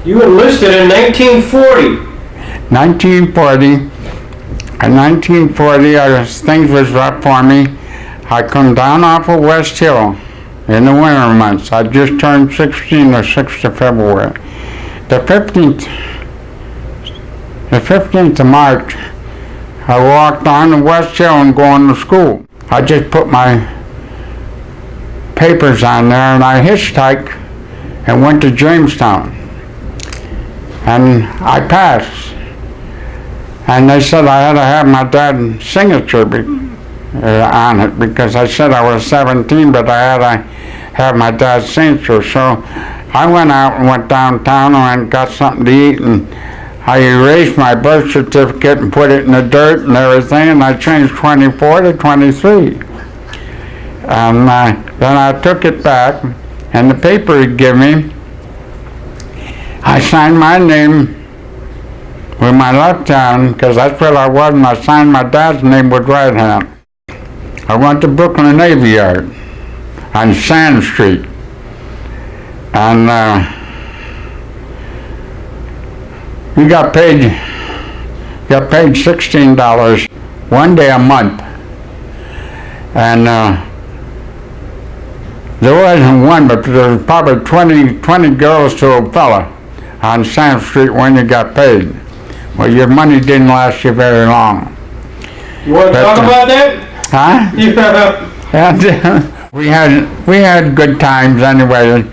You enlisted in 1940. 1940. In 1940, things was rough for me. I come down off of West Hill in the winter months. I just turned 16 the 6th of February. The 15th of March, I walked on the West Hill and going to school. I just put my papers on there and I hitchhiked and went to Jamestown. And I passed. And they said I had to have my dad's signature on it because I said I was 17, but I had to have my dad's signature. So I went out and went downtown and got something to eat, and I erased my birth certificate and put it in the dirt and everything, and I changed 24 to 23. And then I took it back, and the paper he'd give me, I signed my name with my left hand, because that's what I was, and I signed my dad's name with right hand. I went to Brooklyn Navy Yard on Sand Street, and we got paid $16 one day a month, and there wasn't one, but there was probably 20 girls to a fella on Sand Street when you got paid. Well, your money didn't last you very long. You want to talk about that? Huh? Yeah. we had good times anyway.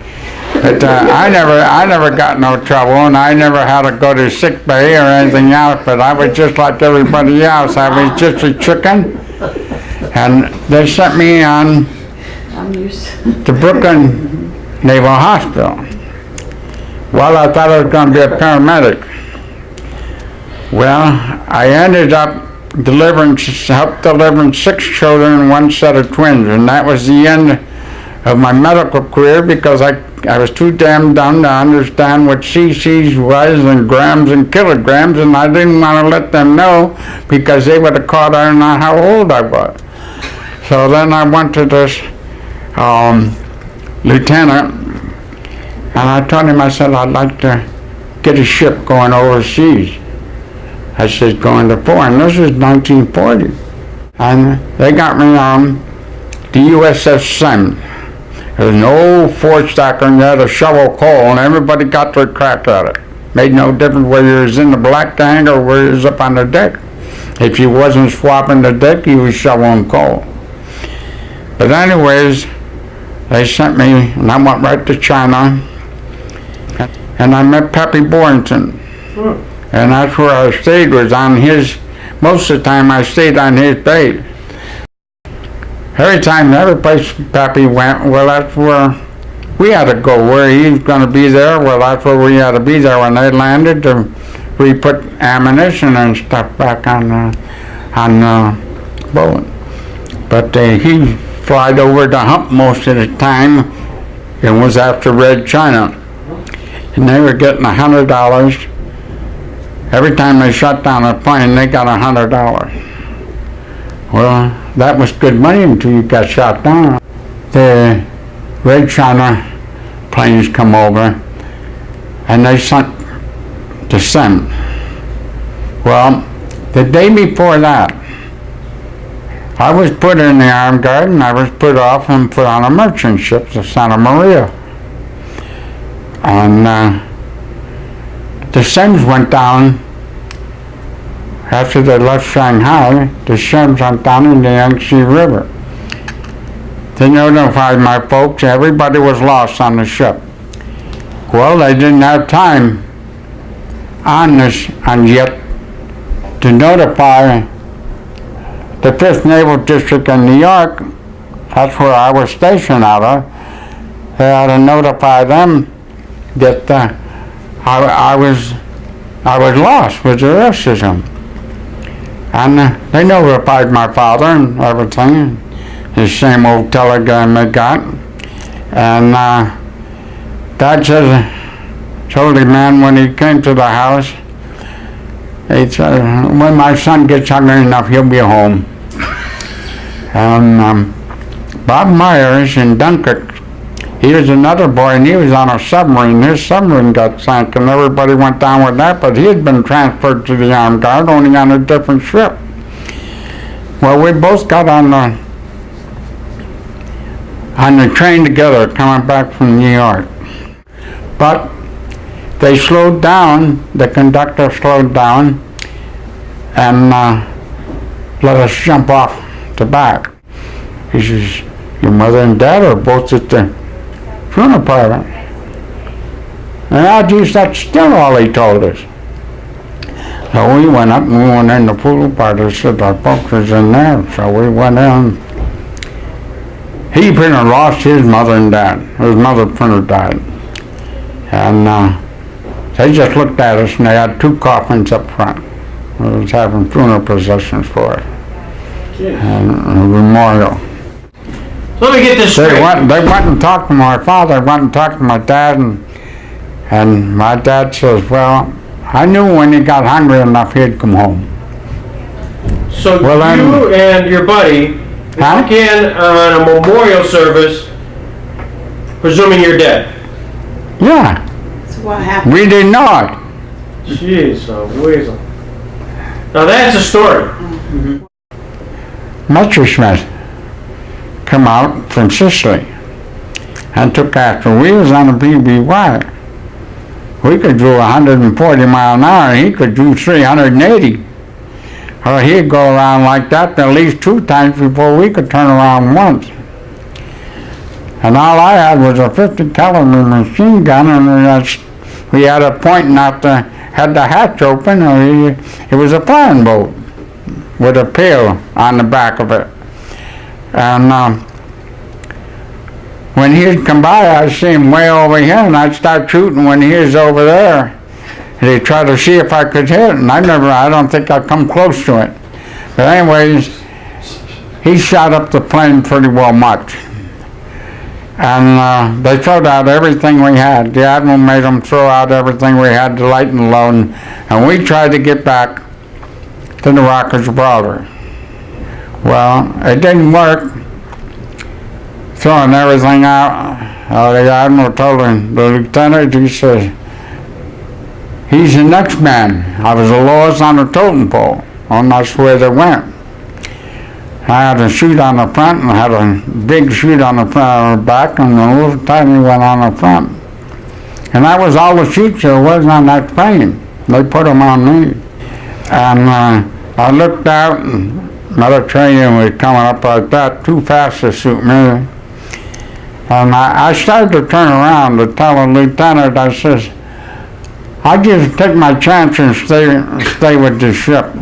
But I never got no trouble, and I never had to go to sick bay or anything else. But I was just like everybody else. I was just a chicken, and they sent me on to Brooklyn Naval Hospital. Well, I thought I was going to be a paramedic. Well, I ended up helped delivering 6 children and 1 set of twins, and that was the end of my medical career because I was too damn dumb to understand what cc's was and grams and kilograms, and I didn't want to let them know because they would have caught on how old I was. So then I went to this lieutenant, and I told him, I said, I'd like to get a ship going overseas. I said, going to foreign. This was 1940. And they got me on the USS Sem. There was an old Ford stacker and you had to shovel coal, and everybody got their crack at it. Made no difference whether you was in the black tank or whether you was up on the deck. If you wasn't swapping the deck, you was shoveling coal. But anyways, they sent me, and I went right to China, and I met Pappy Borington. And that's where I stayed, was on his, most of the time I stayed on his base. Every place Pappy went, well, that's where we had to go. Where he was going to be there, well, that's where we had to be there when they landed to re-put ammunition and stuff back on the boat. But he flied over the hump most of the time and was after Red China. And they were getting $100. Every time they shut down a plane, they got $100. Well, that was good money until you got shot down. The Red China planes come over, and they sunk the Sem. Well, the day before that, I was put in the Armed Guard, and I was put off and put on a merchant ship, the Santa Maria. And the Sems went down. After they left Shanghai, the Sems went down in the Yangtze River. They notified my folks everybody was lost on the ship. Well, they didn't have time on yet to notify the 5th Naval District in New York. That's where I was stationed out of. They had to notify them that I was lost with the rest of them. And they notified my father and everything, the same old telegram they got. And Dad told the man when he came to the house, he said, when my son gets hungry enough, he'll be home. And Bob Myers in Dunkirk, He was another boy, and he was on a submarine. His submarine got sank, and everybody went down with that, but he had been transferred to the Armed Guard, only on a different ship. Well, we both got on the train together coming back from New York. But they slowed down, the conductor slowed down, and let us jump off the back. He says, your mother and dad are both at the funeral parlor. And I just, that's still all he told us. So we went up and we went in the funeral parlor, said our folks was in there, so we went in. He pretty much lost his mother and dad. His mother pretty much died. And they just looked at us and they had 2 coffins up front. They was having funeral processions for it. And a memorial. Let me get this straight. They went and talked to my father, went and talked to my dad, and my dad says, well, I knew when he got hungry enough he'd come home. So you and your buddy walk in on a memorial service, presuming you're dead. Yeah. So what happened? We did not. Jeez, a weasel. Now that's a story. Messerschmitt come out from Sicily and took after. We was on a BBY. We could do 140 mile an hour, and he could do 380. Or he'd go around like that at least 2 times before we could turn around once. And all I had was a 50 caliber machine gun, and we had a pointing out had the hatch open, or it was a flying boat with a pail on the back of it. And when he'd come by, I'd see him way over here, and I'd start shooting when he was over there. And he'd try to see if I could hit it, and I don't think I come close to it. But anyways, he shot up the plane pretty well much. And they threw out everything we had. The Admiral made them throw out everything we had to lighten the load, and we tried to get back to the Rock of Gibraltar. Well, it didn't work. Throwing everything out, the Admiral told him, the lieutenant, he says, he's the next man. I was the lowest on the totem pole, and that's where they went. I had a chute on the front, and I had a big chute on the back, and a little tiny one on the front. And that was all the chutes there was on that plane. They put them on me. And I looked out, and another train was coming up like that, too fast to shoot me. And I started to turn around to tell the lieutenant, I says, I just take my chance and stay with the ship.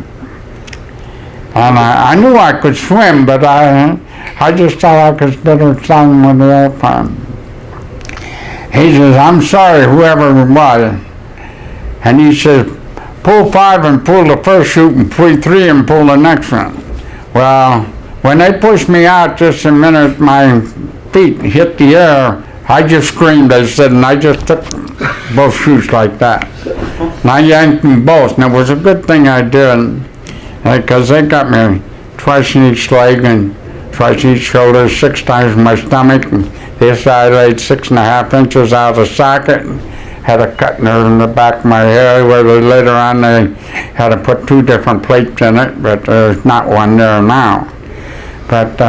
And I knew I could swim, but I just thought I could better stand with the airplane. He says, I'm sorry, whoever it was. And he says, pull 5 and pull the first chute, and pull 3 and pull the next one. Well, when they pushed me out, just a minute, my feet hit the air, I just screamed, I said, and I just took both chutes like that. And I yanked them both, and it was a good thing I did, because they got me twice in each leg and twice each shoulder, 6 times in my stomach, and this I laid 6.5 inches out of the socket, and had a cut nerve in the back of my hair, where later on they had to put 2 different plates in it, but there's not one there now. But,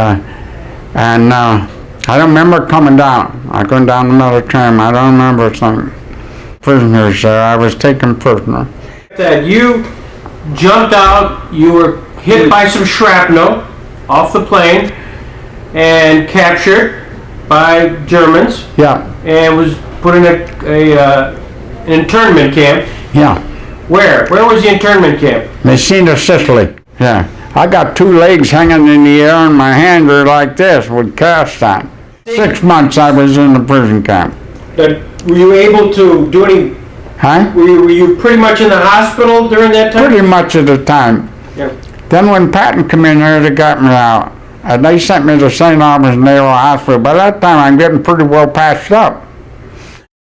I don't remember coming down. I go down the military, I don't remember some prisoners there. I was taken prisoner. That you jumped out, you were hit by some shrapnel off the plane and captured by Germans. Yeah. And was put in an internment camp. Yeah. Where? Where was the internment camp? Messina, Sicily. Yeah. I got 2 legs hanging in the air and my hands were like this with cast on. 6 months I was in the prison camp. Were you able to do any? Huh? Were you pretty much in the hospital during that time? Pretty much at the time. Yeah. Then when Patton come in here, they got me out. And they sent me to St. Albans Naval Hospital. By that time I'm getting pretty well patched up.